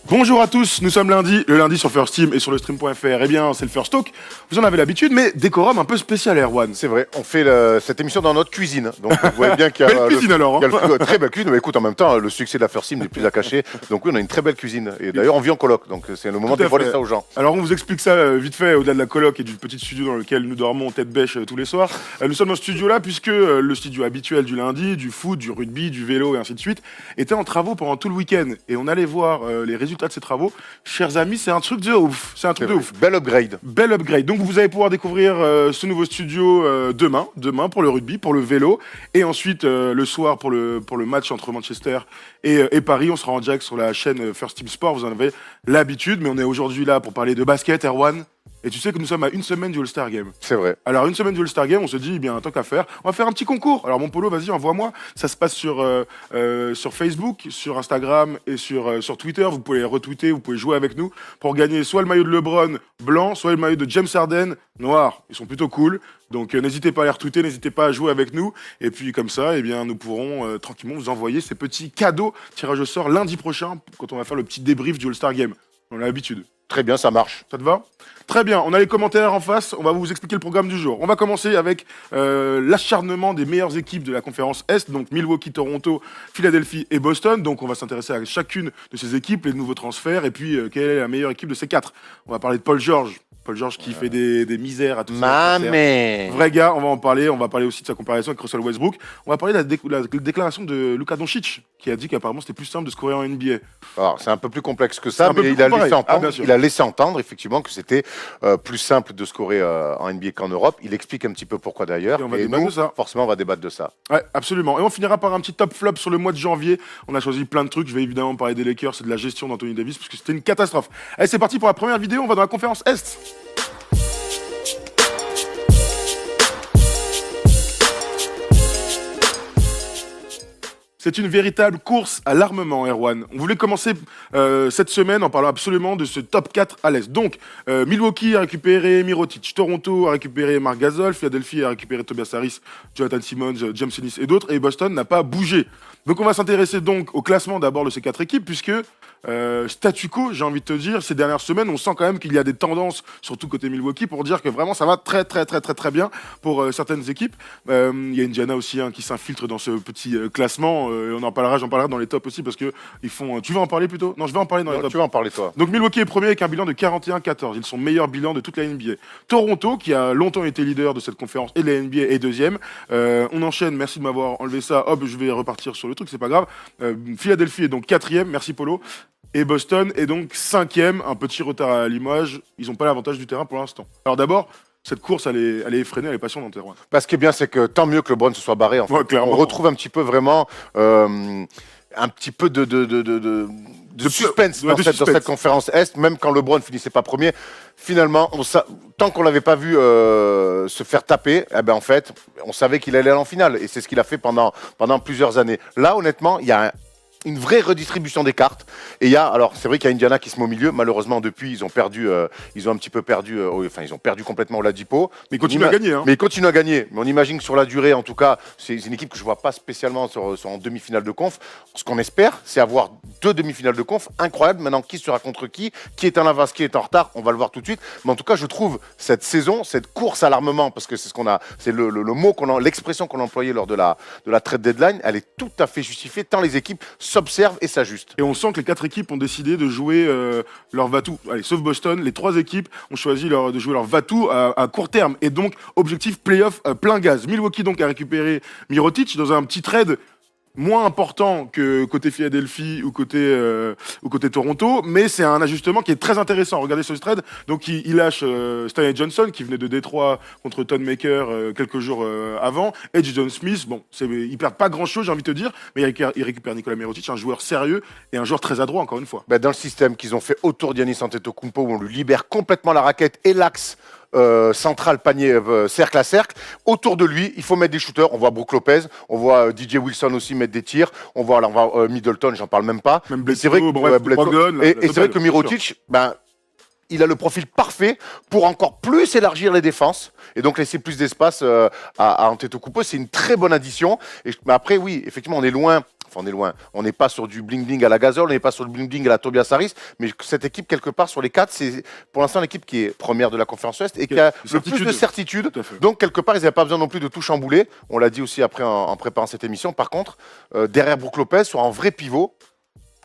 Bonjour à tous, nous sommes lundi, le lundi sur First Team et sur le stream.fr. Eh bien, c'est le First Talk, vous en avez l'habitude, mais décorum un peu spécial, Erwan. C'est vrai, on fait cette émission dans notre cuisine. Donc vous voyez bien qu'il y a. Belle cuisine alors. Il y a très belle cuisine, mais écoute, en même temps, le succès de la First Team n'est plus à cacher. Donc oui, on a une très belle cuisine. Et d'ailleurs, on vit en coloc, donc c'est le moment de dévoiler ça aux gens. Alors on vous explique ça vite fait, au-delà de la coloc et du petit studio dans lequel nous dormons tête bêche tous les soirs. Nous sommes dans ce studio-là puisque le studio habituel du lundi, du foot, du rugby, du vélo et ainsi de suite, était en travaux pendant tout le week-end. Et on allait voir les résultats de ces travaux. Chers amis, c'est un truc de ouf. C'est un truc de ouf. Bel upgrade. Bel upgrade. Donc vous allez pouvoir découvrir ce nouveau studio demain pour le rugby, pour le vélo, et ensuite le soir pour le match entre Manchester et Paris. On sera en direct sur la chaîne First Team Sport. Vous en avez l'habitude, mais on est aujourd'hui là pour parler de basket, Erwan. Et tu sais que nous sommes à une semaine du All-Star Game. C'est vrai. Alors, une semaine du All-Star Game, on se dit, eh bien, tant qu'à faire, on va faire un petit concours. Alors, mon Polo, vas-y, envoie-moi. Ça se passe sur Facebook, sur Instagram et sur Twitter. Vous pouvez les retweeter, vous pouvez jouer avec nous pour gagner soit le maillot de LeBron blanc, soit le maillot de James Harden noir. Ils sont plutôt cool. Donc, n'hésitez pas à les retweeter, n'hésitez pas à jouer avec nous. Et puis, comme ça, eh bien, nous pourrons tranquillement vous envoyer ces petits cadeaux tirage au sort lundi prochain quand on va faire le petit débrief du All-Star Game. On a l'habitude. Très bien, ça marche. Ça te va ? Très bien, on a les commentaires en face, on va vous expliquer le programme du jour. On va commencer avec l'acharnement des meilleures équipes de la conférence Est, donc Milwaukee, Toronto, Philadelphie et Boston. Donc on va s'intéresser à chacune de ces équipes, les nouveaux transferts, et puis quelle est la meilleure équipe de ces quatre. On va parler de Paul George. Paul George qui fait des misères à tous ses adversaires. Vrai gars, on va en parler. On va parler aussi de sa comparaison avec Russell Westbrook. On va parler de la déclaration de Luka Doncic, qui a dit qu'apparemment c'était plus simple de scorer en NBA. Alors c'est un peu plus complexe que ça, mais il a laissé entendre effectivement que c'était plus simple de scorer en NBA qu'en Europe. Il explique un petit peu pourquoi d'ailleurs. Et nous, forcément, on va débattre de ça. Ouais, absolument. Et on finira par un petit top flop sur le mois de janvier. On a choisi plein de trucs. Je vais évidemment parler des Lakers et de la gestion d'Anthony Davis, parce que c'était une catastrophe. Allez, c'est parti pour la première vidéo. On va dans la conférence Est. C'est une véritable course à l'armement, Erwan. On voulait commencer cette semaine en parlant absolument de ce top 4 à l'Est. Donc, Milwaukee a récupéré Mirotic, Toronto a récupéré Marc Gasol, Philadelphie a récupéré Tobias Harris, Jonathan Simmons, James Ennis et d'autres, et Boston n'a pas bougé. Donc on va s'intéresser donc au classement d'abord de ces quatre équipes, puisque statu quo, j'ai envie de te dire, ces dernières semaines, on sent quand même qu'il y a des tendances, surtout côté Milwaukee, pour dire que vraiment ça va très bien pour certaines équipes. Il y a Indiana aussi qui s'infiltre dans ce petit classement, j'en parlerai dans les tops aussi, parce que ils font... Tu veux en parler plutôt ? Non, je vais en parler dans les tops. Tu vas en parler toi. Donc Milwaukee est premier avec un bilan de 41-14, ils sont meilleur bilan de toute la NBA. Toronto, qui a longtemps été leader de cette conférence et de la NBA, est deuxième. On enchaîne, merci de m'avoir enlevé ça, hop, je vais repartir sur le truc, c'est pas grave. Philadelphie est donc quatrième, merci Polo. Et Boston est donc cinquième, un petit retard à l'image. Ils n'ont pas l'avantage du terrain pour l'instant. Alors d'abord, cette course, elle est effrénée, elle est passionnante. Parce que bien, c'est que tant mieux que LeBron se soit barré. En fait. Ouais, on retrouve un petit peu vraiment un petit peu de suspense dans cette conférence Est, même quand LeBron finissait pas premier. Finalement, tant qu'on l'avait pas vu se faire taper, eh ben en fait, on savait qu'il allait aller en finale. Et c'est ce qu'il a fait pendant plusieurs années. Là, honnêtement, il y a une vraie redistribution des cartes. Et alors c'est vrai qu'il y a Indiana qui se met au milieu. Malheureusement, depuis, ils ont un petit peu perdu, ils ont perdu complètement Oladipo. Mais ils continuent à gagner. Mais ils continuent à gagner. Mais on imagine que sur la durée, en tout cas, c'est une équipe que je vois pas spécialement en demi-finale de conf. Ce qu'on espère, c'est avoir 2 demi-finales de conf incroyables. Maintenant, qui sera contre qui est en avance, qui est en retard, on va le voir tout de suite. Mais en tout cas, je trouve cette saison, cette course à l'armement, parce que c'est le mot l'expression qu'on a employée lors de la trade deadline, elle est tout à fait justifiée tant les équipes s'observent et s'ajustent. Et on sent que les 4 équipes ont décidé de jouer leur va-tout. Allez, sauf Boston, les 3 équipes ont choisi de jouer leur va-tout à court terme. Et donc, objectif play-off plein gaz. Milwaukee donc a récupéré Mirotic dans un petit trade moins important que côté Philadelphie ou côté Toronto, mais c'est un ajustement qui est très intéressant. Regardez ce trade. Donc il lâche Stanley Johnson qui venait de Détroit contre Thon Maker quelques jours avant, et Jason Smith. Bon, ils perdent pas grand-chose, j'ai envie de te dire, mais il récupère Nikola Mirotic, un joueur sérieux et un joueur très adroit encore une fois. Dans le système qu'ils ont fait autour d'Giannis Antetokounmpo, où on lui libère complètement la raquette et l'axe central, panier, cercle à cercle. Autour de lui, il faut mettre des shooters. On voit Brook Lopez, on voit DJ Wilson aussi mettre des tirs. On voit Middleton, j'en parle même pas. Même Bledsoe, et c'est vrai que Mirotic, il a le profil parfait pour encore plus élargir les défenses et donc laisser plus d'espace à Antetokounmpo. C'est une très bonne addition. Mais après, oui, effectivement, on est loin. on est loin. On n'est pas sur du bling-bling à la Gasol, on n'est pas sur du bling-bling à la Tobias Harris, mais cette équipe, quelque part, sur les 4, c'est pour l'instant l'équipe qui est première de la conférence Ouest et qui a le plus de certitude. Donc, quelque part, ils n'avaient pas besoin non plus de tout chambouler. On l'a dit aussi après en préparant cette émission. Par contre, derrière Brook Lopez, sur un vrai pivot,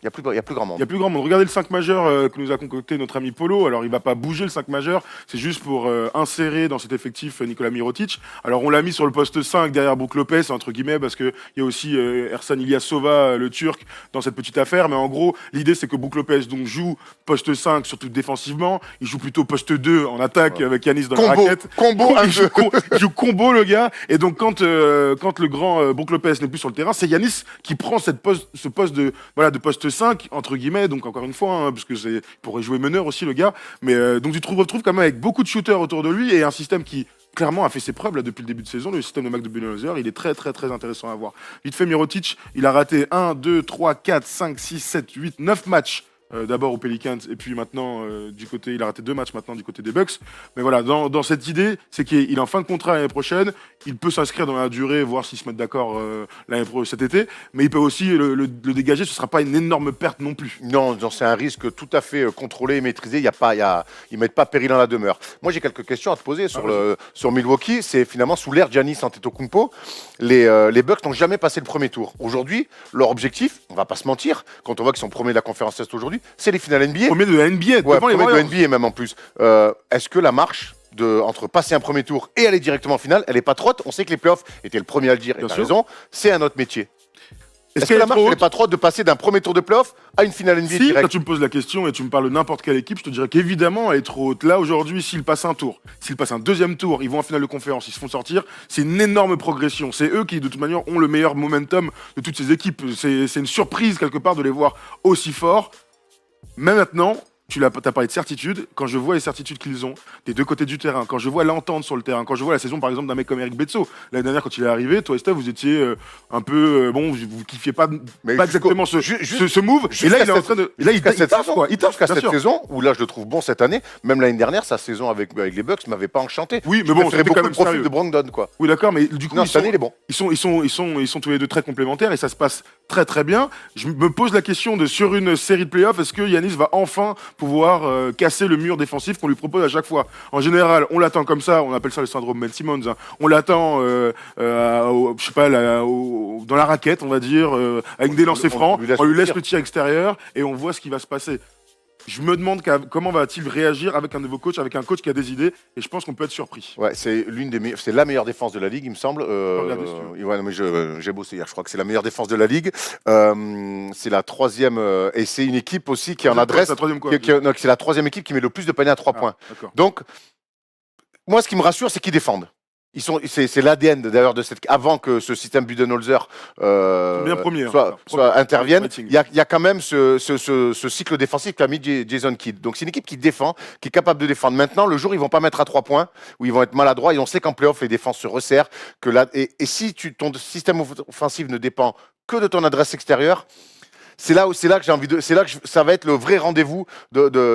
il n'y a plus grand monde. Il n'y a plus grand monde. Regardez le 5 majeur que nous a concocté notre ami Polo. Alors, il ne va pas bouger le 5 majeur. C'est juste pour insérer dans cet effectif Nikola Mirotic. Alors, on l'a mis sur le poste 5 derrière Brook Lopez, entre guillemets, parce qu'il y a aussi Ersan Ilyasova, le Turc, dans cette petite affaire. Mais en gros, l'idée, c'est que Brook Lopez donc, joue poste 5, surtout défensivement. Il joue plutôt poste 2 en attaque avec Yanis dans la raquette. Il joue combo, le gars. Et donc, quand le grand Brook Lopez n'est plus sur le terrain, c'est Yanis qui prend ce poste de poste 5 entre guillemets, donc encore une fois, parce que il pourrait jouer meneur aussi le gars, mais donc tu te retrouves quand même avec beaucoup de shooters autour de lui et un système qui clairement a fait ses preuves là depuis le début de saison. Le système de Mac de Budenholzer, il est très très très intéressant à voir. Vite fait, Mirotic, il a raté 1, 2, 3, 4, 5, 6, 7, 8, 9 matchs. D'abord aux Pelicans et puis maintenant du côté, il a raté 2 matchs maintenant du côté des Bucks. Mais voilà, dans cette idée, c'est qu'il est en fin de contrat l'année prochaine. Il peut s'inscrire dans la durée, voir s'ils se mettent d'accord cet été. Mais il peut aussi le dégager. Ce ne sera pas une énorme perte non plus. Non, c'est un risque tout à fait contrôlé et maîtrisé. Ils ne mettent pas péril dans la demeure. Moi, j'ai quelques questions à te poser sur Milwaukee. C'est finalement sous l'ère Giannis Antetokounmpo. Les Bucks n'ont jamais passé le premier tour. Aujourd'hui, leur objectif, on ne va pas se mentir, quand on voit qu'ils sont premiers de la conférence Est aujourd'hui, c'est les finales NBA. Premier de la NBA, devant les Warriors. De NBA même en plus. Est-ce que la marche entre passer un premier tour et aller directement en finale, elle n'est pas trop haute? On sait que les playoffs étaient le premier à le dire, et tu as raison, c'est un autre métier. Est-ce que la marche n'est pas trop haute de passer d'un premier tour de playoff à une finale NBA direct? Quand tu me poses la question et tu me parles de n'importe quelle équipe, je te dirais qu'évidemment elle est trop haute. Là aujourd'hui, s'ils passent un tour, s'ils passent un deuxième tour, ils vont en finale de conférence, ils se font sortir, c'est une énorme progression. C'est eux qui de toute manière ont le meilleur momentum de toutes ces équipes. C'est une surprise quelque part de les voir aussi forts. Mais maintenant, tu as parlé de certitude. Quand je vois les certitudes qu'ils ont des deux côtés du terrain, quand je vois l'entente sur le terrain, quand je vois la saison par exemple d'un mec comme Eric Bledsoe, l'année dernière quand il est arrivé, toi et Steph, vous étiez un peu vous kiffiez pas exactement ce move. Et là il est en train de, et là il taffe jusqu'à cette saison où là je le trouve bon cette année. Même l'année dernière, sa saison avec les Bucks m'avait pas enchanté. Oui, mais bon, c'était beaucoup de profil de Brogdon quoi. Oui, d'accord, mais du coup cette année il est bon. Ils sont tous les deux très complémentaires et ça se passe très très bien. Je me pose la question de sur une série de playoffs, est-ce que Yanis va enfin pouvoir casser le mur défensif qu'on lui propose à chaque fois. En général, on l'attend comme ça, on appelle ça le syndrome Ben Simmons. Hein. On l'attend, je sais pas, dans la raquette, on va dire, avec des lancers francs. On lui laisse le tir extérieur et on voit ce qui va se passer. Je me demande comment va-t-il réagir avec un nouveau coach, avec un coach qui a des idées, et je pense qu'on peut être surpris. Ouais, c'est la meilleure défense de la ligue, il me semble. Ouais, mais j'ai bossé hier, je crois que c'est la meilleure défense de la ligue. C'est la troisième, et c'est une équipe aussi qui en adresse. C'est la troisième équipe qui met le plus de paniers à 3 points. Donc, moi, ce qui me rassure, c'est qu'ils défendent. C'est l'ADN d'ailleurs de cette. Avant que ce système Budenholzer intervienne, il y a quand même ce cycle défensif qu'a mis Jason Kidd. Donc c'est une équipe qui défend, qui est capable de défendre. Maintenant, le jour où ils vont pas mettre à 3 points, où ils vont être maladroits, et on sait qu'en playoff les défenses se resserrent. Et si ton système offensif ne dépend que de ton adresse extérieure, c'est là que j'ai envie de. C'est là que ça va être le vrai rendez-vous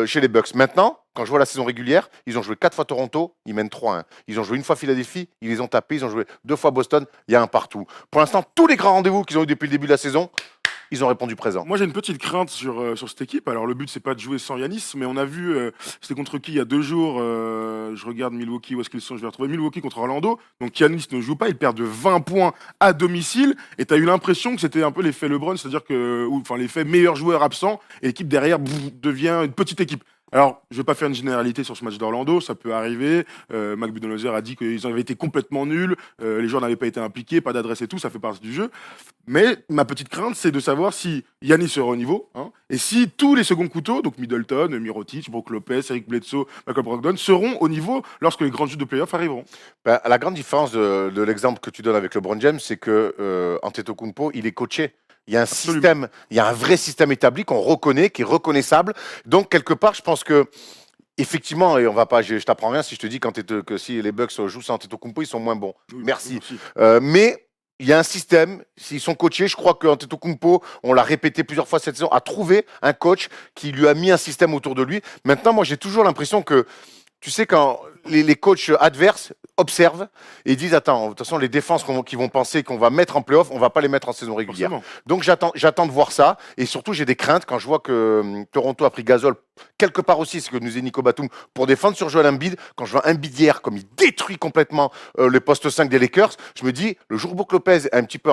chez les Bucks. Maintenant, quand je vois la saison régulière, ils ont joué 4 fois Toronto, ils mènent 3-1. Ils ont joué une fois Philadelphie, ils les ont tapés. Ils ont joué 2 fois Boston, il y a un partout. Pour l'instant, tous les grands rendez-vous qu'ils ont eu depuis le début de la saison, ils ont répondu présent. Moi, j'ai une petite crainte sur cette équipe. Alors, le but, c'est pas de jouer sans Yanis, mais on a vu, c'était contre qui il y a 2 jours. Je regarde Milwaukee, où est-ce qu'ils sont? Je vais retrouver Milwaukee contre Orlando. Donc, Yanis ne joue pas, il perd de 20 points à domicile. Et tu as eu l'impression que c'était un peu l'effet LeBron, c'est-à-dire l'effet meilleur joueur absent, et l'équipe derrière devient une petite équipe. Alors, je ne vais pas faire une généralité sur ce match d'Orlando, ça peut arriver. Mac Budenholzer a dit qu'ils avaient été complètement nuls, les joueurs n'avaient pas été impliqués, pas d'adresse et tout, ça fait partie du jeu. Mais ma petite crainte, c'est de savoir si Yanis sera au niveau, hein, et si tous les seconds couteaux, donc Middleton, Mirotic, Brook Lopez, Eric Bledsoe, Michael Brogdon, seront au niveau lorsque les grands jeux de playoffs arriveront. La grande différence de l'exemple que tu donnes avec LeBron James, c'est que Antetokounmpo, il est coaché. Il y a un système, il y a un vrai système établi qu'on reconnaît, qui est reconnaissable. Donc, quelque part, je pense que, effectivement, et on va pas, je t'apprends rien si je te dis que si les Bucks jouent sans Antetokounmpo, ils sont moins bons. Oui, merci. Mais il y a un système, s'ils sont coachés, je crois qu'Antetokounmpo, on l'a répété plusieurs fois cette saison, a trouvé un coach qui lui a mis un système autour de lui. Maintenant, moi, j'ai toujours l'impression que tu sais, quand les coachs adverses observent et disent attends, de toute façon, les défenses qui vont penser qu'on va mettre en playoff, on va pas les mettre en saison régulière. Forcément. Donc j'attends de voir ça. Et surtout, j'ai des craintes quand je vois que Toronto a pris Gasol quelque part aussi, ce que nous dit Nico Batum, pour défendre sur Joel Embiid. Quand je vois Embiid hier, comme il détruit complètement le poste 5 des Lakers, je me dis, le jour où Brook Lopez a un petit peu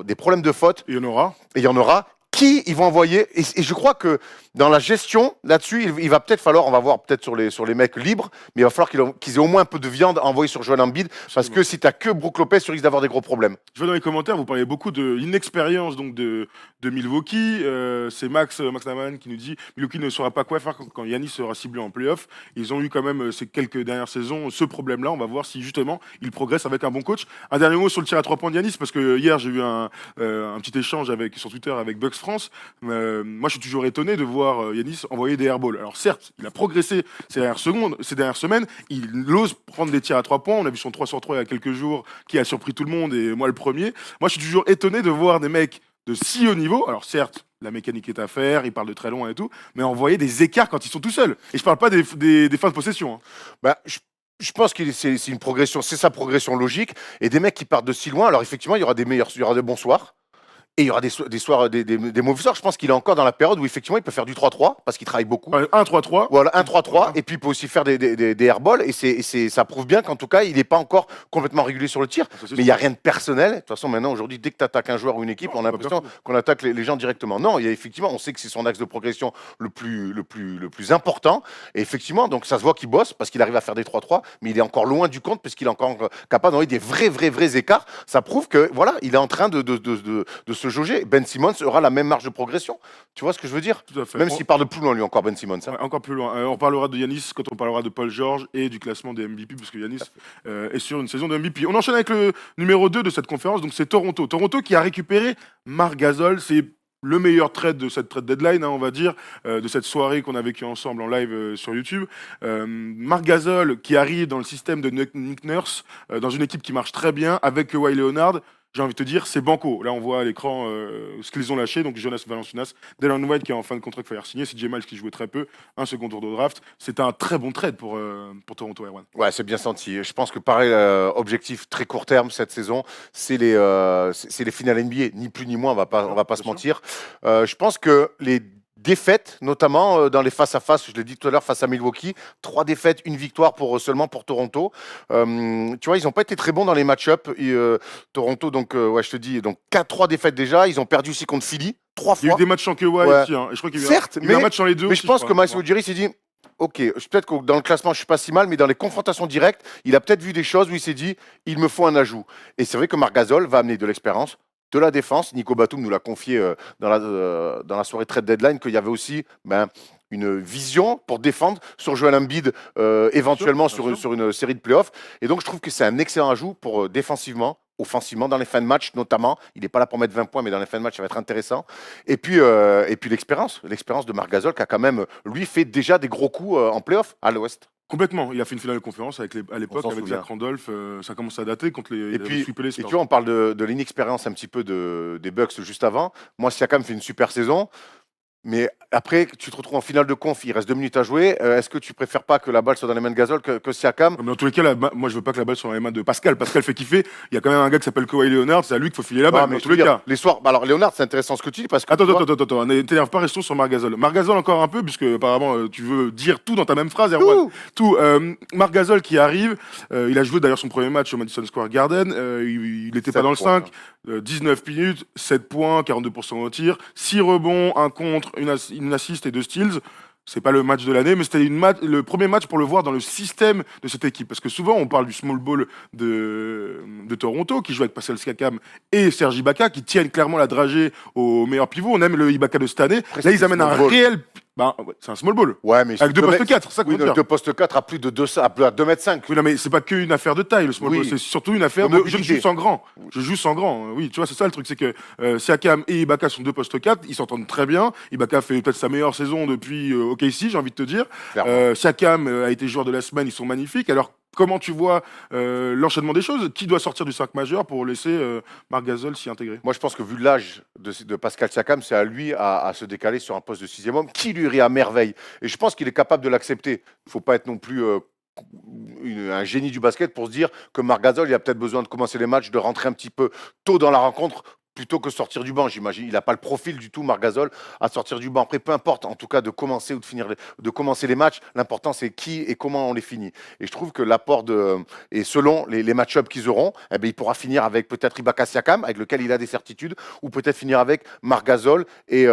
des problèmes de faute, Et il y en aura. et il y en aura, qui ils vont envoyer et je crois que dans la gestion, là-dessus, il va peut-être falloir, on va voir peut-être sur les mecs libres, mais il va falloir qu'ils aient au moins un peu de viande envoyée sur Joel Embiid, parce que si tu n'as que Brook Lopez, tu risques d'avoir des gros problèmes. Je vois dans les commentaires, vous parlez beaucoup de l'inexpérience donc de Milwaukee. C'est Max Naman qui nous dit Milwaukee ne saura pas quoi faire quand Giannis sera ciblé en playoff. Ils ont eu quand même ces quelques dernières saisons ce problème-là. On va voir si justement ils progressent avec un bon coach. Un dernier mot sur le tir à 3 points de Giannis, parce que hier j'ai eu un petit échange sur Twitter avec Bucks France. Moi je suis toujours étonné de voir Giannis envoyer des airballs. Alors certes, il a progressé ces dernières semaines. Il ose prendre des tirs à 3 points. On a vu son 3 sur 3 il y a quelques jours qui a surpris tout le monde et moi le premier. Moi je suis toujours étonné de voir des mecs de si haut niveau. Alors certes, la mécanique est à faire, ils parlent de très loin et tout, mais envoyer des écarts quand ils sont tout seuls. Et je parle pas des fins de possession. Hein. Bah, je pense que c'est une progression, c'est sa progression logique. Et des mecs qui partent de si loin, alors effectivement, il y aura des bons soirs. Et il y aura des mauvais soirs. Je pense qu'il est encore dans la période où effectivement il peut faire du 3-3 parce qu'il travaille beaucoup. 1-3-3. Voilà, 1-3-3. Et puis il peut aussi faire des airballs. Et ça prouve bien qu'en tout cas, il n'est pas encore complètement régulier sur le tir. Mais il n'y a rien de personnel. De toute façon, maintenant, aujourd'hui, dès que tu attaques un joueur ou une équipe, on a l'impression qu'on attaque les gens directement. Non, il y a effectivement, on sait que c'est son axe de progression le plus important. Et effectivement, donc ça se voit qu'il bosse parce qu'il arrive à faire des 3-3. Mais il est encore loin du compte parce qu'il est encore capable d'envoyer des vrais écarts. Ça prouve que voilà, il est en train de se jauger. Ben Simmons aura la même marge de progression. Tu vois ce que je veux dire? Tout à fait. Même s'il part de plus loin, lui, encore Ben Simmons. Hein. Ouais, encore plus loin. On parlera de Yanis quand on parlera de Paul George et du classement des MVP, parce que Yanis est sur une saison de MVP. On enchaîne avec le numéro 2 de cette conférence, donc c'est Toronto. Toronto qui a récupéré Marc Gasol. C'est le meilleur trade de cette trade deadline, hein, on va dire, de cette soirée qu'on a vécue ensemble en live sur YouTube. Marc Gasol qui arrive dans le système de Nick Nurse, dans une équipe qui marche très bien, avec Kawhi Leonard. J'ai envie de te dire, c'est banco. Là, on voit à l'écran ce qu'ils ont lâché. Donc, Jonas Valanciunas, Delon White qui est en fin de contrat qu'il faut signer, c'est Miles qui jouait très peu, un second tour de draft. C'est un très bon trade pour Toronto, Erwan. Ouais, c'est bien senti. Je pense que pareil, objectif très court terme cette saison, c'est les finales NBA, ni plus ni moins. On va pas se mentir. Je pense que les défaites, notamment dans les face-à-face, je l'ai dit tout à l'heure, face à Milwaukee, 3 défaites, 1 victoire seulement pour Toronto. Tu vois, ils n'ont pas été très bons dans les match-ups. Toronto, donc, ouais, je te dis, donc 3 défaites déjà. Ils ont perdu aussi contre Philly, 3 fois. Il y a eu des matchs en Kawhi ouais. aussi. Hein. Et je crois qu'il y a certes, eu un match en les deux. Mais je pense que Miles Ujiri s'est dit, ok, peut-être que dans le classement, je suis pas si mal, mais dans les confrontations directes, il a peut-être vu des choses où il s'est dit, il me faut un ajout. Et c'est vrai que Marc Gasol va amener de l'expérience, de la défense. Nico Batum nous l'a confié dans la soirée trade deadline qu'il y avait aussi une vision pour défendre sur Joel Embiid, éventuellement sur une série de playoffs. Et donc je trouve que c'est un excellent ajout pour défensivement, offensivement, dans les fins de match notamment. Il n'est pas là pour mettre 20 points, mais dans les fins de match, ça va être intéressant. Et puis l'expérience de Marc Gasol qui a quand même, lui, fait déjà des gros coups en playoffs à l'Ouest. Complètement. Il a fait une finale de conférence à l'époque avec Zach Randolph. Ça commence à dater contre les. Et puis, tu vois, on parle de l'inexpérience un petit peu des Bucks juste avant. Moi, Siakam fait une super saison. Mais après, tu te retrouves en finale de conf, il reste 2 minutes à jouer. Est-ce que tu préfères pas que la balle soit dans les mains de Gasol que Siakam? Mais dans tous les cas, moi je veux pas que la balle soit dans les mains de Pascal. Pascal fait kiffer. Il y a quand même un gars qui s'appelle Kawhi Leonard, c'est à lui qu'il faut filer la balle. Mais dans tous les cas. Les soirs, alors Leonard, c'est intéressant ce que tu dis parce que. Attends, n'énerve pas, restons sur Marc Gasol. Marc Gasol encore un peu, puisque apparemment tu veux dire tout dans ta même phrase, Erwan. Tout. Marc Gasol qui arrive, il a joué d'ailleurs son premier match au Madison Square Garden. Il n'était pas dans le 5. 19 minutes, 7 points, 42% au tir, 6 rebonds, 1 contre, une assist et 2 steals. C'est pas le match de l'année, mais c'était le premier match pour le voir dans le système de cette équipe. Parce que souvent, on parle du small ball de Toronto, qui joue avec Pascal Siakam et Serge Ibaka, qui tiennent clairement la dragée au meilleur pivot. On aime le Ibaka de cette année. Là, ils amènent un réel... c'est un small ball. Ouais, mais avec 2 postes 4, ça compte. 2 postes 4 à plus de 2m5. Oui, non, mais c'est pas qu'une affaire de taille, le small ball. C'est surtout une affaire de je joue sans grand. Je joue sans grand. Oui, tu vois, c'est ça le truc. C'est que Siakam et Ibaka sont 2 postes 4. Ils s'entendent très bien. Ibaka fait peut-être sa meilleure saison depuis OKC, j'ai envie de te dire. Siakam a été joueur de la semaine. Ils sont magnifiques. Alors comment tu vois l'enchaînement des choses? Qui doit sortir du 5 majeur pour laisser Marc Gasol s'y intégrer? Moi, je pense que vu l'âge de Pascal Siakam, c'est à lui à se décaler sur un poste de sixième homme qui lui irait à merveille. Et je pense qu'il est capable de l'accepter. Il ne faut pas être non plus un génie du basket pour se dire que Marc Gasol, il a peut-être besoin de commencer les matchs, de rentrer un petit peu tôt dans la rencontre plutôt que sortir du banc, j'imagine. Il n'a pas le profil du tout, Marc Gasol, à sortir du banc. Après, peu importe, en tout cas, de commencer ou de finir, de commencer les matchs, l'important, c'est qui et comment on les finit. Et je trouve que l'apport et selon les match-ups qu'ils auront, eh bien, il pourra finir avec peut-être Ibaka Siakam, avec lequel il a des certitudes, ou peut-être finir avec Marc Gasol et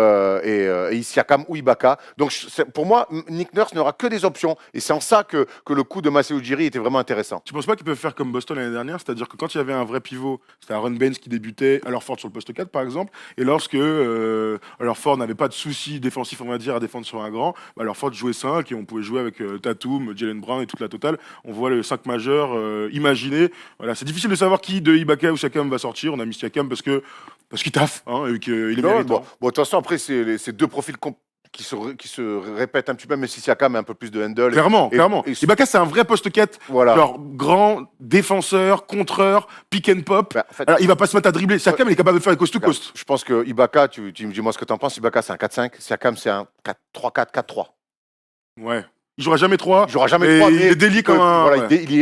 Siakam ou Ibaka. Donc, pour moi, Nick Nurse n'aura que des options. Et c'est en ça que le coup de Masai Ujiri était vraiment intéressant. Tu penses pas qu'ils peuvent faire comme Boston l'année dernière, c'est-à-dire que quand il y avait un vrai pivot, c'était Aaron Baines qui débutait à leur Ford sur le poste 4 par exemple, et lorsque leur Ford n'avait pas de soucis défensifs, on va dire, à défendre sur un grand, bah, leur Ford jouait 5 et on pouvait jouer avec Tatum, Jalen Brown et toute la totale. On voit le 5 majeur imaginé. Voilà, c'est difficile de savoir qui de Ibaka ou Siakam va sortir. On a mis Siakam parce qu'il taffe hein, et qu'il est méritant. Bon, de toute façon, après, c'est deux profils qui se répètent un petit peu, mais si Siakam a un peu plus de handle. Clairement. Ibaka, c'est un vrai poste 4, voilà. genre grand défenseur, contreur, pick and pop. Ben, en fait, alors, il va pas se mettre à dribbler. Siakam, il est capable de faire les coast to coast. Je pense que Ibaka, tu me dis moi ce que tu en penses. Ibaka, c'est un 4-5. Siakam, c'est un 4-3-4, 4-3. Ouais. Il jouera jamais 3. Il jouera jamais 3. Il est délié comme un. Voilà, ouais. Il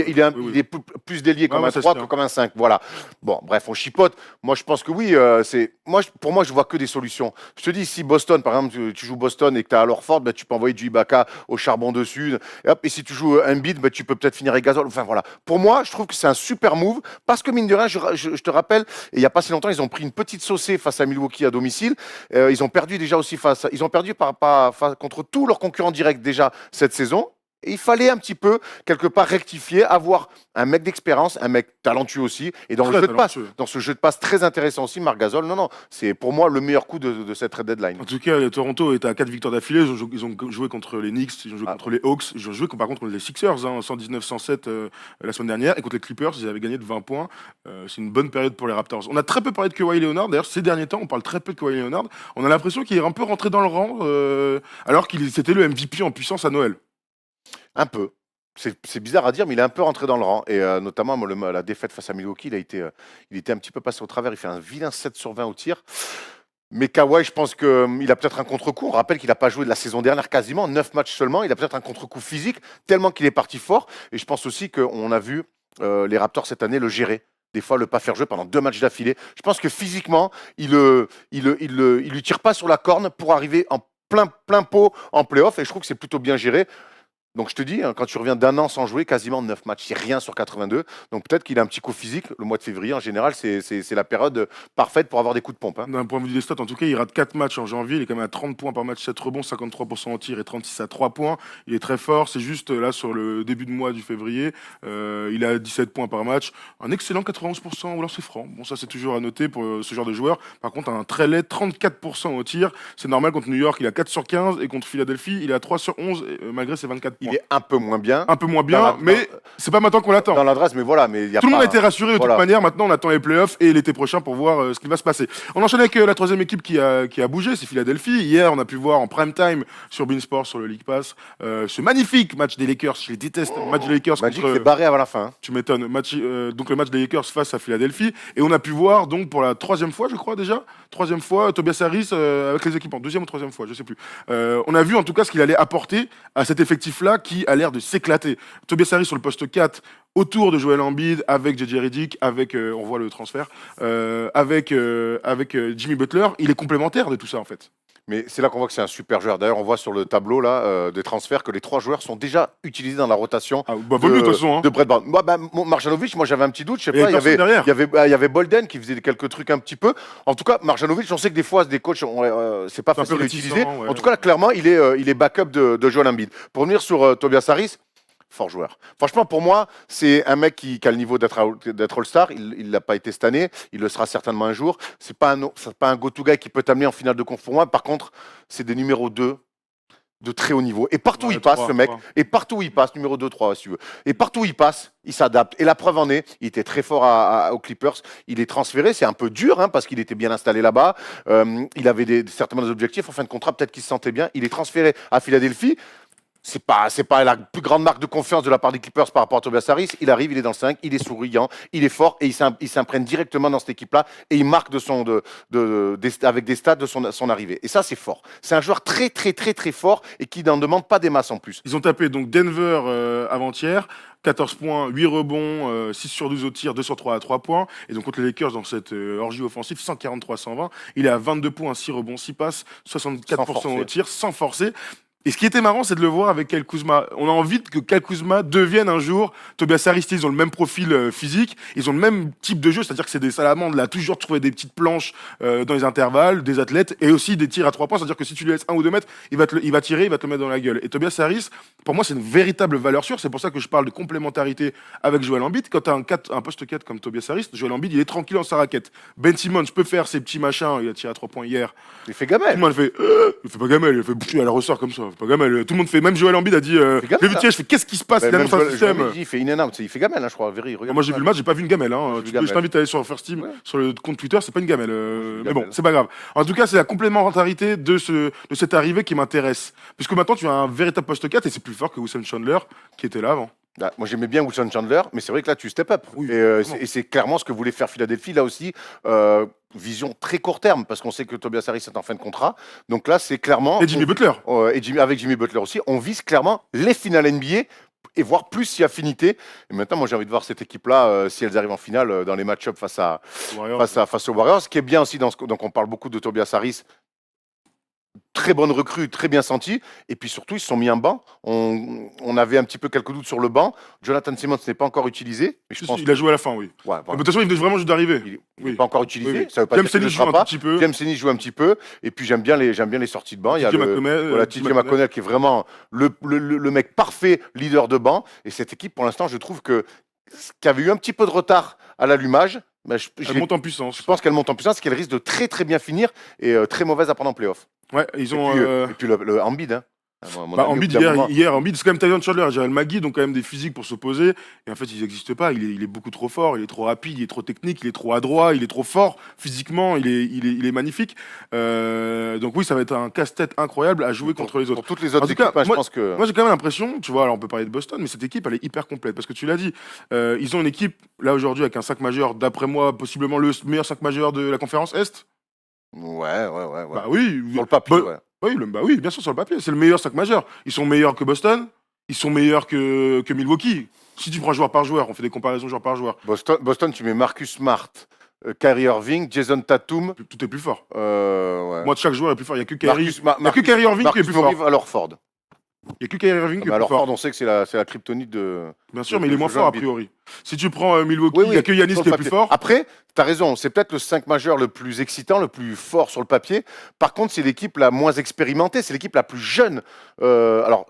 est plus délié comme un 3 que comme un 5. Voilà. Bon, bref, on chipote. Moi, je pense que oui. Pour moi, je vois que des solutions. Je te dis, si Boston, par exemple, tu joues Boston et que tu as alors Ford, ben, tu peux envoyer du Ibaka au charbon dessus. Et si tu joues Embiid, ben, tu peux peut-être finir avec Gasol. Enfin, voilà. Pour moi, je trouve que c'est un super move parce que, mine de rien, je te rappelle, et il n'y a pas si longtemps, ils ont pris une petite saucée face à Milwaukee à domicile. Ils ont perdu déjà aussi ils ont perdu contre tous leurs concurrents directs déjà cette saison. Et il fallait un petit peu, quelque part, rectifier, avoir un mec d'expérience, un mec talentueux aussi, et dans ce jeu de passe très intéressant aussi, Marc Gasol. Non, c'est pour moi le meilleur coup de cette trade deadline. En tout cas, Toronto est à 4 victoires d'affilée. Ils ont joué contre les Knicks, ils ont joué contre les Hawks, ils ont joué par contre contre les Sixers, hein, 119-107 la semaine dernière, et contre les Clippers, ils avaient gagné de 20 points. C'est une bonne période pour les Raptors. On a très peu parlé de Kawhi Leonard, d'ailleurs ces derniers temps, on parle très peu de Kawhi Leonard. On a l'impression qu'il est un peu rentré dans le rang, alors qu'il c'était le MVP en puissance à Noël. Un peu. C'est bizarre à dire, mais il est un peu rentré dans le rang. Et notamment, la défaite face à Milwaukee, il était un petit peu passé au travers. Il fait un vilain 7 sur 20 au tir. Mais Kawhi, je pense qu'il a peut-être un contre-coup. On rappelle qu'il n'a pas joué de la saison dernière quasiment, 9 matchs seulement. Il a peut-être un contre-coup physique, tellement qu'il est parti fort. Et je pense aussi qu'on a vu les Raptors cette année le gérer. Des fois, le pas faire jouer pendant 2 matchs d'affilée. Je pense que physiquement, il lui tire pas sur la corne pour arriver en plein pot en play-off. Et je trouve que c'est plutôt bien géré. Donc je te dis, hein, quand tu reviens d'un an sans jouer, quasiment 9 matchs, c'est rien sur 82. Donc peut-être qu'il a un petit coup physique. Le mois de février, en général, c'est la période parfaite pour avoir des coups de pompe. Hein. D'un point de vue des stats, en tout cas, il rate 4 matchs en janvier. Il est quand même à 30 points par match, 7 rebonds, 53% au tir et 36 à 3 points. Il est très fort. C'est juste là, sur le début de mois du février, il a 17 points par match. Un excellent 91% au lancer franc. Bon, ça, c'est toujours à noter pour ce genre de joueur. Par contre, un très laid 34% au tir. C'est normal contre New York, il a 4 sur 15. Et contre Philadelphie, il a 3 sur 11, malgré ses 24 points. Il est un peu moins bien. Un peu moins bien, mais c'est pas maintenant qu'on l'attend. Dans l'adresse, mais voilà. Mais tout le monde a été rassuré de toute manière. Maintenant, on attend les playoffs et l'été prochain pour voir ce qui va se passer. On enchaîne avec la troisième équipe qui a bougé, c'est Philadelphie. Hier, on a pu voir en prime time sur Beansport, sur le League Pass, ce magnifique match des Lakers. Je les déteste. Match des Lakers. Magic s'est barré avant la fin. Hein. Tu m'étonnes. Donc le match des Lakers face à Philadelphie. Et on a pu voir, donc pour la troisième fois, je crois déjà, Tobias Harris avec les équipements. Deuxième ou troisième fois, je sais plus. On a vu en tout cas ce qu'il allait apporter à cet effectif-là qui a l'air de s'éclater. Tobias Harris sur le poste 4, autour de Joel Embiid, avec JJ Redick, avec, on voit le transfert, avec Jimmy Butler. Il est complémentaire de tout ça en fait. Mais c'est là qu'on voit que c'est un super joueur. D'ailleurs, on voit sur le tableau là, des transferts que les 3 joueurs sont déjà utilisés dans la rotation de Brett Brown. Marjanovic, moi j'avais un petit doute. Je sais pas, il y avait Bolden qui faisait quelques trucs un petit peu. En tout cas, Marjanovic, on sait que des fois, des coachs, c'est pas facile à utiliser. Ouais. En tout cas, là, clairement, il est backup de Joel Embiid. Pour revenir sur Tobias Harris, fort joueur. Franchement, pour moi, c'est un mec qui a le niveau d'être All-Star. Il l'a pas été cette année. Il le sera certainement un jour. C'est pas un go-to-guy qui peut t'amener en finale de conf pour moi. Par contre, c'est des numéros 2 de très haut niveau. Et partout où il passe, le mec, et partout où il passe, numéro 2, 3, si tu veux. Et partout où il passe, il s'adapte. Et la preuve en est, il était très fort aux Clippers. Il est transféré. C'est un peu dur, hein, parce qu'il était bien installé là-bas. Il avait certainement des objectifs. En fin de contrat, peut-être qu'il se sentait bien. Il est transféré à Philadelphie. c'est pas la plus grande marque de confiance de la part des Clippers par rapport à Tobias Harris. Il arrive, il est dans le 5, il est souriant, il est fort et il s'imprègne directement dans cette équipe-là et il marque avec des stats de son arrivée. Et ça, c'est fort. C'est un joueur très, très, très, très fort et qui n'en demande pas des masses en plus. Ils ont tapé donc Denver avant-hier. 14 points, 8 rebonds, 6 sur 12 au tir, 2 sur 3 à 3 points. Et donc contre les Lakers dans cette orgie offensive, 143-120. Il est à 22 points, 6 rebonds, 6 passes, 64% au tir, sans forcer. Et ce qui était marrant, c'est de le voir avec Kyle Kuzma. On a envie que Kyle Kuzma devienne un jour Tobias Harris. Ils ont le même profil physique, ils ont le même type de jeu, c'est-à-dire que c'est des salamandres. Là, toujours trouver des petites planches dans les intervalles, des athlètes, et aussi des tirs à 3 points. C'est-à-dire que si tu lui laisses 1 ou 2 mètres, il va tirer, il va te le mettre dans la gueule. Et Tobias Harris, pour moi, c'est une véritable valeur sûre. C'est pour ça que je parle de complémentarité avec Joel Embiid. Quand tu as un poste 4 comme Tobias Harris, Joel Embiid, il est tranquille dans sa raquette. Ben Simmons peut faire ses petits machins. Il a tiré à 3 points hier. Il fait gamelle. Tout le monde fait, il fait pas gamelle, il fait, elle ressort comme ça, il fait pas gamelle. Tout le monde fait, même Joel Embiid a dit, j'ai vu tiens, je fais, qu'est-ce qui se passe? Il annonce un système. Il fait in and out, il fait gamelle, hein, je crois. Moi j'ai vu le match, j'ai pas vu une gamelle. Hein. Je t'invite à aller sur First Team, sur le compte Twitter, c'est pas une gamelle. Mais bon, c'est pas grave. En tout cas, c'est la complémentarité de cette arrivée qui m'intéresse. Puisque maintenant tu as un véritable poste 4 et c'est plus fort que Wilson Chandler qui était là avant. Là, moi j'aimais bien Wilson Chandler, mais c'est vrai que là tu step up. Oui, et c'est clairement ce que voulait faire Philadelphie. Là aussi, vision très court terme, parce qu'on sait que Tobias Harris est en fin de contrat. Donc là, c'est clairement. Et Jimmy Butler. Avec Jimmy Butler aussi, on vise clairement les finales NBA et voir plus si affinité. Et maintenant, moi j'ai envie de voir cette équipe-là, si elles arrivent en finale dans les match-ups face aux Warriors. Ce qui est bien aussi, donc on parle beaucoup de Tobias Harris. Très bonne recrue, très bien sentie. Et puis surtout, ils se sont mis un banc. On avait un petit peu quelques doutes sur le banc. Jonathan Simmons n'est pas encore utilisé. Mais il a joué à la fin, oui. Ouais, de toute façon, il venait vraiment juste d'arriver. Il n'est pas encore utilisé. Oui. Ça veut pas James dire qu'il ne Ennis joue sera pas. un petit peu. James Ennis joue un petit peu. Et puis j'aime bien les sorties de banc. Il y a TJ McConnell qui est vraiment le mec parfait leader de banc. Et cette équipe, pour l'instant, je trouve qui avait eu un petit peu de retard à l'allumage. Elle monte en puissance. Je pense qu'elle monte en puissance, qu'elle risque de très très bien finir et très mauvaise à prendre en playoff. Ouais, ils ont. Et puis le Embiid, hein. Embiid hier, Embiid, c'est quand même Tyson Chandler, Jared McGee, donc quand même des physiques pour s'opposer. Et en fait, ils n'existent pas. Il est beaucoup trop fort, il est trop rapide, il est trop technique, il est trop adroit, il est trop fort physiquement, il est magnifique. Donc oui, ça va être un casse-tête incroyable à jouer contre les autres. Pour toutes les autres équipes, je pense que. Moi, j'ai quand même l'impression, tu vois, alors on peut parler de Boston, mais cette équipe, elle est hyper complète. Parce que tu l'as dit, ils ont une équipe, là aujourd'hui, avec un 5 majeur, d'après moi, possiblement le meilleur 5 majeur de la conférence Est. Ouais. Bah oui. Sur le papier, ouais. Oui, bien sûr, sur le papier. C'est le meilleur 5 majeur. Ils sont meilleurs que Boston. Ils sont meilleurs que Milwaukee. Si tu prends joueur par joueur, on fait des comparaisons joueur par joueur. Boston, tu mets Marcus Smart, Kyrie Irving, Jason Tatum. Tout est plus fort. Ouais. Moi, chaque joueur est plus fort. Il n'y a que Kyrie Irving qui est plus fort. Alors Ford. Il n'y a que Kyrie Irving qui est plus fort. Ford, on sait que c'est la kryptonite de. Bien sûr, mais il est moins fort a priori. Si tu prends Milwaukee, il n'y a que Giannis qui est plus fort. Après, tu as raison, c'est peut-être le 5 majeur le plus excitant, le plus fort sur le papier. Par contre, c'est l'équipe la moins expérimentée, c'est l'équipe la plus jeune. Alors,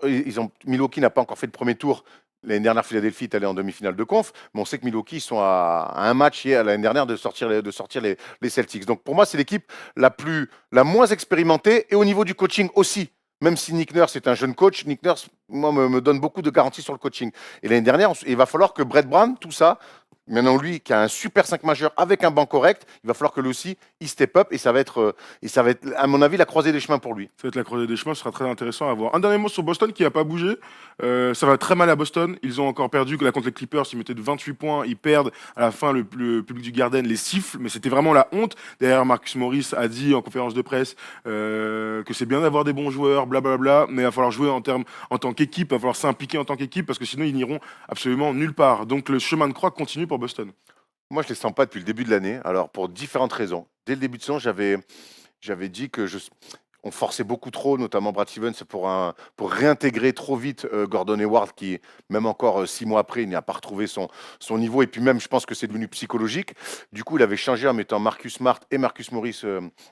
Milwaukee n'a pas encore fait le premier tour. L'année dernière, Philadelphie est allé en demi-finale de conf, mais on sait que Milwaukee, ils sont à un match l'année dernière de sortir les Celtics. Donc pour moi, c'est l'équipe la moins expérimentée et au niveau du coaching aussi. Même si Nick Nurse est un jeune coach, Nick Nurse, moi, me donne beaucoup de garanties sur le coaching. Et l'année dernière, il va falloir que Brett Brown, tout ça, maintenant lui qui a un super 5 majeur avec un banc correct, il va falloir que lui aussi, il step up et ça va être, à mon avis, la croisée des chemins pour lui. Ça va être la croisée des chemins, ce sera très intéressant à voir. Un dernier mot sur Boston qui n'a pas bougé. Ça va très mal à Boston. Ils ont encore perdu là, contre les Clippers. Ils mettaient de 28 points. Ils perdent. À la fin, le public du Garden les siffle. Mais c'était vraiment la honte. D'ailleurs, Marcus Morris a dit en conférence de presse que c'est bien d'avoir des bons joueurs, blablabla. Mais il va falloir jouer en tant qu'équipe. Il va falloir s'impliquer en tant qu'équipe parce que sinon, ils n'iront absolument nulle part. Donc le chemin de croix continue pour Boston. Moi, je ne les sens pas depuis le début de l'année. Alors, pour différentes raisons. Dès le début de saison, j'avais dit que on forçait beaucoup trop, notamment Brad Stevens, pour réintégrer trop vite Gordon Hayward, qui, même encore 6 mois après, il n'a pas retrouvé son niveau. Et puis même, je pense que c'est devenu psychologique. Du coup, il avait changé en mettant Marcus Smart et Marcus Morris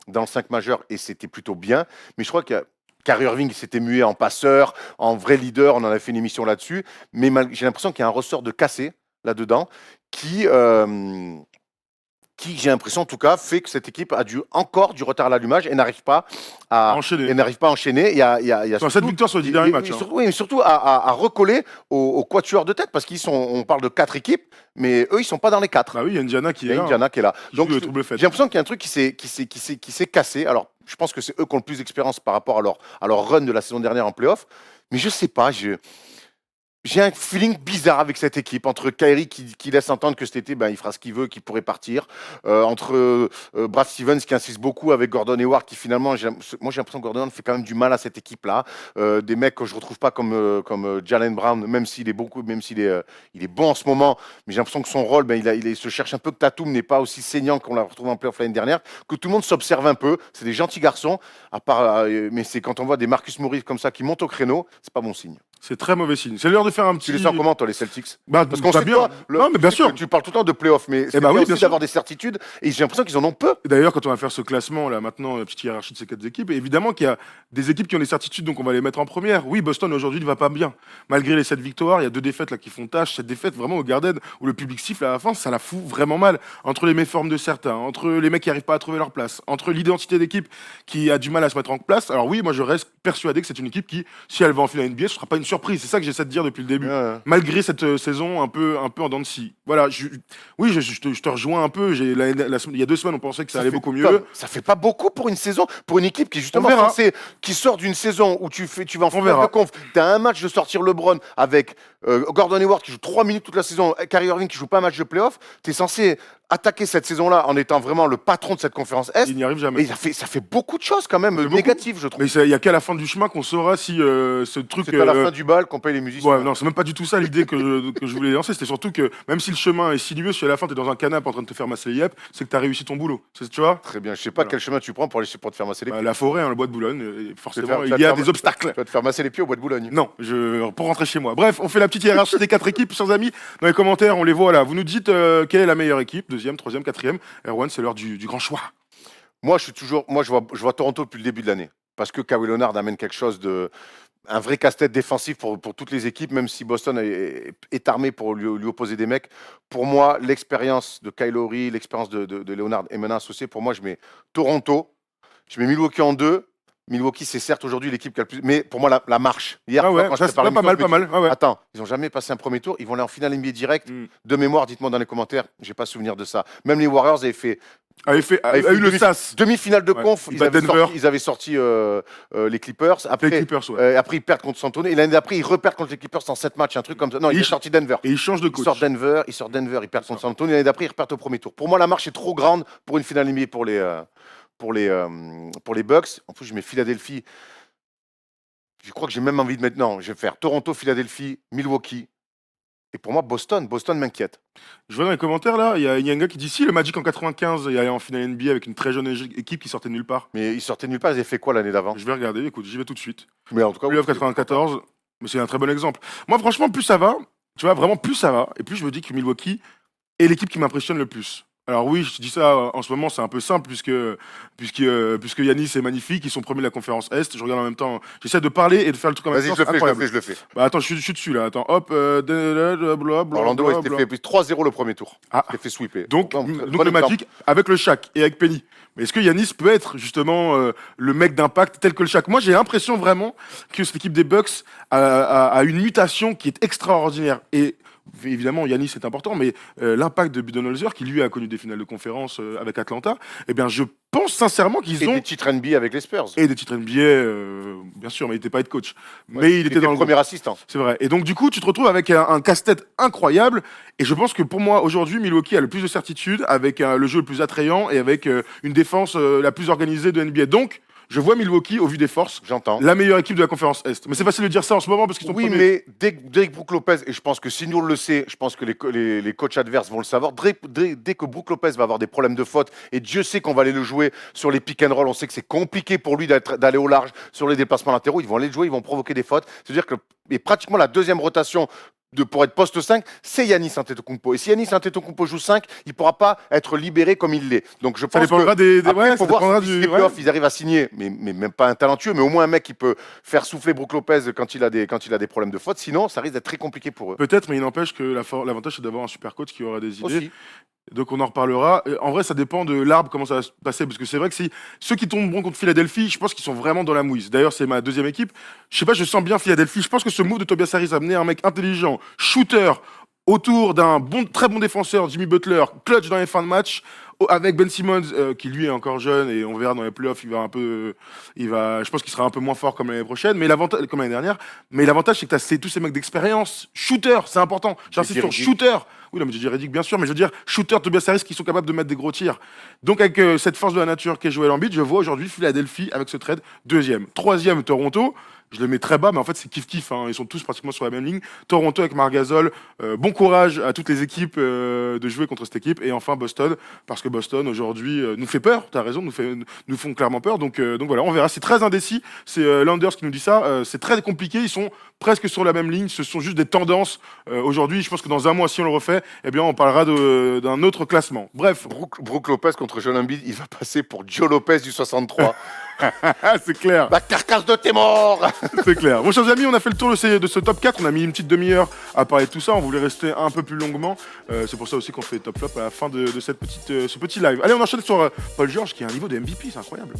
dans le 5 majeur, et c'était plutôt bien. Mais je crois qu'il y a Kyrie Irving s'était mué en passeur, en vrai leader. On en a fait une émission là-dessus. Mais j'ai l'impression qu'il y a un ressort de cassé là-dedans qui j'ai l'impression en tout cas fait que cette équipe a encore du retard à l'allumage et n'arrive pas à enchaîner. Il y a 7 victoires sur les 10 derniers matchs. Oui, mais surtout à recoller au quatuor de tête parce on parle de 4 équipes, mais eux ils sont pas dans les 4. Bah oui, il y a Indiana qui est là. Donc j'ai l'impression qu'il y a un truc qui s'est cassé. Alors je pense que c'est eux qui ont le plus d'expérience par rapport à leur run de la saison dernière en playoff. Mais je sais pas, j'ai un feeling bizarre avec cette équipe, entre Kyrie qui laisse entendre que cet été, ben, il fera ce qu'il veut, qu'il pourrait partir, entre Brad Stevens qui insiste beaucoup avec Gordon Hayward, qui finalement, moi j'ai l'impression que Gordon Hayward fait quand même du mal à cette équipe-là. Des mecs que je retrouve pas comme Jalen Brown, même s'il est il est bon en ce moment, mais j'ai l'impression que son rôle, ben, il se cherche un peu, que Tatum n'est pas aussi saignant qu'on l'a retrouvé en playoff l'année dernière, que tout le monde s'observe un peu. C'est des gentils garçons, à part, mais c'est quand on voit des Marcus Morris comme ça qui montent au créneau, c'est pas bon signe. C'est très mauvais signe. C'est l'heure de faire un petit. Tu les sens comment, toi, les Celtics? Bah, Parce qu'on pas sait bien. pas, Non, mais bien sûr. tu parles tout le temps de playoffs, mais c'est bah oui, bien bien aussi sûr. d'avoir des certitudes, et j'ai l'impression qu'ils en ont peu. Et d'ailleurs, quand on va faire ce classement, là, maintenant, la petite hiérarchie de ces 4 équipes, évidemment qu'il y a des équipes qui ont des certitudes, donc on va les mettre en première. Oui, Boston aujourd'hui ne va pas bien. Malgré les 7 victoires, il y a 2 défaites là qui font tâche. Cette défaite vraiment au Garden, où le public siffle à la fin, ça la fout vraiment mal. Entre les méformes de certains, entre les mecs qui n'arrivent pas à trouver leur place, entre l'identité d'équipe qui a du mal à se mettre en place. Alors oui, moi je reste persuadé que c'est une équipe qui, si elle va en finale NBA, ce sera pas une surprise. C'est ça que j'essaie de dire depuis le début. Ouais. Malgré cette saison un peu en dents de scie. Voilà, oui, je te rejoins un peu. Il y a 2 semaines, on pensait que ça allait beaucoup mieux. Ça fait pas beaucoup pour une saison, pour une équipe qui est justement On verra. censée, qui sort d'une saison où tu vas en finale verra. de conf. T'as un match de sortir LeBron avec Gordon Hayward qui joue 3 minutes toute la saison, Kyrie Irving qui joue pas un match de playoff. T'es censé attaquer cette saison-là en étant vraiment le patron de cette conférence Est. Il n'y arrive jamais. Et ça fait beaucoup de choses quand même négatives, je trouve. Mais il n'y a qu'à la fin du chemin qu'on saura si ce truc. C'est à la fin du bal qu'on paye les musiciens. Ouais, non, c'est même pas du tout ça l'idée que je voulais lancer. C'était surtout que même si le chemin est sinueux, si à la fin t'es dans un canapé en train de te faire masser les yep, c'est que t'as réussi ton boulot. Tu vois? Très bien. Je sais pas Voilà. quel chemin tu prends pour te faire masser les pieds. La forêt, hein, le bois de Boulogne, forcément, Tu vas il y a te faire- des obstacles. Tu vas te faire masser les pieds au bois de Boulogne. Non, pour rentrer chez moi. Bref, on fait la petite hiérarchie des 4 équipes, chers amis. Dans les commentaires, on les voit là. Vous nous dites quelle est la meilleure équipe, 2e, 3e, 4e. Erwan, c'est l'heure du grand choix. Moi, je vois Toronto depuis le début de l'année. Parce que Kawhi Leonard amène quelque chose un vrai casse-tête défensif pour toutes les équipes, même si Boston est armé pour lui opposer des mecs. Pour moi, l'expérience de Kyle Lowry, l'expérience de Leonard est maintenant associée. Pour moi, je mets Toronto, je mets Milwaukee en 2. Milwaukee, c'est certes aujourd'hui l'équipe qui a le plus. Mais pour moi, la marche. Hier, Ah ouais, quand je ça, c'est préparais pas mal, l'émission, pas mal. Ah ouais. Attends, ils n'ont jamais passé un premier tour. Ils vont aller en finale NBA direct. De mémoire, dites-moi dans les commentaires. J'ai pas souvenir de ça. Même les Warriors avaient fait A eu le sas. demi-finale de Ouais. conf. Ils battent Denver. Ils avaient sorti les Clippers. Après, Les Clippers, ouais. après, ils perdent contre San Antonio. Et l'année d'après, ils reperdent contre les Clippers en 7 matchs. Un truc comme ça. Non, ils Et sont sortis Denver. Et ils changent de Ils coach. sortent Denver, ils perdent contre San Antonio. L'année d'après, ils repartent au premier tour. Pour moi, la marche est trop grande pour une finale NBA pour les Bucks. En plus, je mets Philadelphie. Je crois que j'ai même envie de mettre. Non, je vais faire Toronto, Philadelphie, Milwaukee. Et pour moi, Boston m'inquiète. Je vois dans les commentaires là, il y a un gars qui dit si le Magic en 95 il allait en finale NBA avec une très jeune équipe qui sortait de nulle part. Mais ils sortaient de nulle part, ils avaient fait quoi l'année d'avant? Je vais regarder, écoute, j'y vais tout de suite. Mais en tout cas, Playoff 94, mais c'est un très bon exemple. Moi, franchement, plus ça va, tu vois, vraiment plus ça va, et plus je me dis que Milwaukee est l'équipe qui m'impressionne le plus. Alors oui, je dis ça en ce moment, c'est un peu simple puisque Yanis est magnifique, ils sont premiers de la conférence Est. Je regarde en même temps, j'essaie de parler et de faire le truc en même Vas-y, temps. je le c'est fais, incroyable. je le fais. Bah attends, je suis dessus là. Attends, hop, Orlando, il s'était fait 3-0 le premier tour. Ah. Il s'est fait sweeper. Donc Bon le exemple. Magic avec le Shaq et avec Penny. Mais est-ce que Yanis peut être justement le mec d'impact tel que le Shaq? Moi, j'ai l'impression vraiment que cette équipe des Bucks a une mutation qui est extraordinaire. Et évidemment, Yanis est important, mais l'impact de Budenholzer, qui lui a connu des finales de conférence avec Atlanta, eh bien, je pense sincèrement qu'ils Et ont des titres NBA avec les Spurs. et des titres NBA, bien sûr, mais il n'était pas head coach. Mais il était dans le le premier assistant. c'est vrai. Et donc, du coup, tu te retrouves avec un casse-tête incroyable. Et je pense que pour moi, aujourd'hui, Milwaukee a le plus de certitude, avec le jeu le plus attrayant et avec une défense la plus organisée de NBA. Donc, je vois Milwaukee, au vu des forces, J'entends. la meilleure équipe de la conférence Est. Mais c'est facile de dire ça en ce moment parce qu'ils sont Oui, premiers. mais dès que Brook Lopez, et je pense que si nous le sait, je pense que les coachs adverses vont le savoir, dès que Brook Lopez va avoir des problèmes de faute, et Dieu sait qu'on va aller le jouer sur les pick and roll, on sait que c'est compliqué pour lui d'aller au large sur les déplacements latéraux, ils vont aller le jouer, ils vont provoquer des fautes. C'est-à-dire que et pratiquement la deuxième rotation pour être poste 5, c'est Yanis Antetokounmpo. Et si Yanis Antetokounmpo joue 5, il ne pourra pas être libéré comme il l'est. Donc je Ça pense dépendra que des après, ouais, faut ça voir dépendra si du les ouais. playoffs, ils arrivent à signer, mais même pas un talentueux, mais au moins un mec qui peut faire souffler Brook Lopez quand il a des problèmes de faute. Sinon, ça risque d'être très compliqué pour eux. Peut-être, mais il n'empêche que l'avantage, c'est d'avoir un super coach qui aura des idées. Aussi. Donc on en reparlera. En vrai, ça dépend de l'arbre, comment ça va se passer. Parce que c'est vrai que si ceux qui tomberont contre Philadelphie, je pense qu'ils sont vraiment dans la mouise. D'ailleurs, c'est ma deuxième équipe. Je sais pas, je sens bien Philadelphie. Je pense que ce move de Tobias Harris a amené un mec intelligent, shooter, autour d'un très bon défenseur, Jimmy Butler, clutch dans les fins de match. avec Ben Simmons qui lui est encore jeune et on verra dans les playoffs, je pense qu'il sera un peu moins fort comme l'année prochaine, mais l'avantage, comme l'année dernière. Mais l'avantage, c'est que tu as tous ces mecs d'expérience, shooter, c'est important. J'insiste sur shooter. Oui, non, mais J.J. Redick, bien sûr, mais je veux dire, shooter, Tobias Harris qui sont capables de mettre des gros tirs. Donc, avec cette force de la nature qu'est Joel Embiid, je vois aujourd'hui Philadelphie avec ce trade deuxième. Troisième, Toronto. Je le mets très bas, mais en fait, c'est kiff-kiff. Hein. Ils sont tous pratiquement sur la même ligne. Toronto avec Marc Gasol. Bon courage à toutes les équipes de jouer contre cette équipe. Et enfin, Boston, parce que Boston, aujourd'hui, nous fait peur. Tu as raison, nous font clairement peur. Donc voilà, on verra. C'est très indécis. C'est Landers qui nous dit ça. C'est très compliqué. Ils sont presque sur la même ligne. Ce sont juste des tendances. Aujourd'hui, je pense que dans un mois, si on le refait, eh bien, on parlera d'un autre classement. Bref. Brook Lopez contre Joel Embiid, il va passer pour Joe Lopez du 63. C'est clair. La carcasse de tes morts. C'est clair. Bon, chers amis, on a fait le tour de ce top 4. On a mis une petite demi-heure à parler de tout ça. On voulait rester un peu plus longuement. C'est pour ça aussi qu'on fait top flop à la fin de ce petit live. Allez, on enchaîne sur Paul George qui a un niveau de MVP. C'est incroyable.